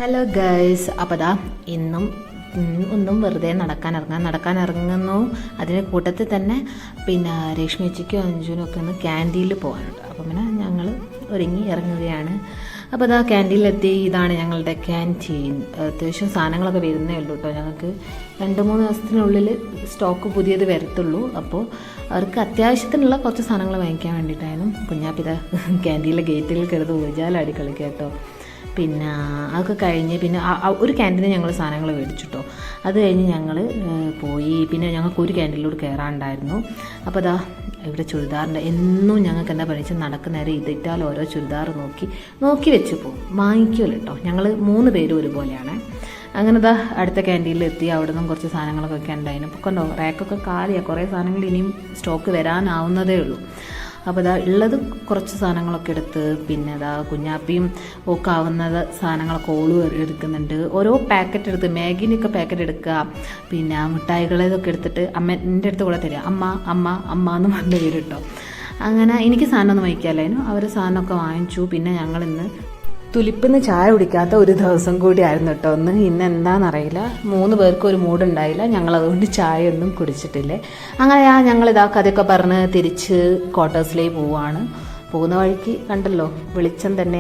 Hello guys, അപ്പോൾ ദാ ഇന്നും ഒന്നും വെറുതെ നടക്കാൻ ഇറങ്ങുന്നു. അതിന് കൂട്ടത്തിൽ തന്നെ പിന്നെ രേഷ്മേച്ചിക്കും അഞ്ജുനും ഒക്കെ ഒന്ന് ക്യാൻറ്റീനിൽ പോകാനുണ്ട്. അപ്പം പിന്നെ ഞങ്ങൾ ഒരുങ്ങി ഇറങ്ങുകയാണ്. അപ്പോൾ അതാ ക്യാൻറ്റീനിലെത്തി. ഇതാണ് ഞങ്ങളുടെ ക്യാൻറ്റീൻ. അത്യാവശ്യം സാധനങ്ങളൊക്കെ വരുന്നേ ഉള്ളൂ കേട്ടോ. ഞങ്ങൾക്ക് 2-3 ദിവസത്തിനുള്ളിൽ സ്റ്റോക്ക് പുതിയത് വരത്തുള്ളൂ. അപ്പോൾ അവർക്ക് അത്യാവശ്യത്തിനുള്ള കുറച്ച് സാധനങ്ങൾ വാങ്ങിക്കാൻ വേണ്ടിയിട്ടായിരുന്നു. കുഞ്ഞാപ്പിത ക്യാൻറ്റീനിലെ ഗേറ്റിൽ കിടന്ന് ഊജാലടി കളിക്കുക കേട്ടോ. പിന്നെ അതൊക്കെ കഴിഞ്ഞ് പിന്നെ ഒരു ക്യാൻറ്റീനിൽ ഞങ്ങൾ സാധനങ്ങൾ മേടിച്ചിട്ടോ. അത് കഴിഞ്ഞ് ഞങ്ങൾ പോയി. പിന്നെ ഞങ്ങൾക്ക് ഒരു ക്യാൻറ്റീനിലൂടെ കയറാനുണ്ടായിരുന്നു. അപ്പോൾ അതാ ഇവിടെ ചുരിദാറിൻ്റെ എന്നും ഞങ്ങൾക്ക് എന്താ പഠിച്ച് നടക്കുന്നേരം ഇതിട്ടാൽ ഓരോ ചുരിദാർ നോക്കി വെച്ച് പോകും, വാങ്ങിക്കുമല്ലോ കേട്ടോ. ഞങ്ങൾ 3 പേരും ഒരുപോലെയാണ്. അങ്ങനെ ഇതാ അടുത്ത ക്യാൻറ്റീനിൽ എത്തി. അവിടെ നിന്നും കുറച്ച് സാധനങ്ങളൊക്കെ ഉണ്ടായിരുന്നു. അപ്പോൾ കണ്ടോ, റാക്കൊക്കെ കാലിയാണ്. കുറേ സാധനങ്ങൾ ഇനിയും സ്റ്റോക്ക് വരാനാവുന്നതേ ഉള്ളൂ. അപ്പോൾ ഇതാ ഉള്ളത് കുറച്ച് സാധനങ്ങളൊക്കെ എടുത്ത് പിന്നെ ഇതാ കുഞ്ഞാപ്പിയും ഒക്കെ ആവുന്ന സാധനങ്ങളൊക്കെ ഓളും എടുക്കുന്നുണ്ട്. ഓരോ പാക്കറ്റ് എടുത്ത് മാഗിനൊക്കെ പാക്കറ്റ് എടുക്കുക. പിന്നെ മിഠായികളതൊക്കെ എടുത്തിട്ട് എൻ്റെ അടുത്ത് കൂടെ തരിക, അമ്മ എന്ന് പറഞ്ഞ പേര് കേട്ടോ. അങ്ങനെ എനിക്ക് സാധനമൊന്നും വാങ്ങിക്കാമല്ലായിരുന്നു. അവർ സാധനമൊക്കെ വാങ്ങിച്ചു. പിന്നെ ഞങ്ങളിന്ന് തുലിപ്പിന്ന് ചായ കുടിക്കാത്ത ഒരു ദിവസം കൂടി ആയിരുന്നു കേട്ടോ. ഇന്ന് എന്താണെന്നറിയില്ല, 3 പേർക്കും ഒരു മൂടുണ്ടായില്ല. ഞങ്ങളതുകൊണ്ട് ചായ ഒന്നും കുടിച്ചിട്ടില്ലേ. അങ്ങനെ ഞങ്ങളിതാ കഥയൊക്കെ പറഞ്ഞ് തിരിച്ച് ക്വാർട്ടേഴ്സിലേക്ക് പോവുകയാണ്. പോകുന്ന വഴിക്ക് കണ്ടല്ലോ വെളിച്ചം തന്നെ.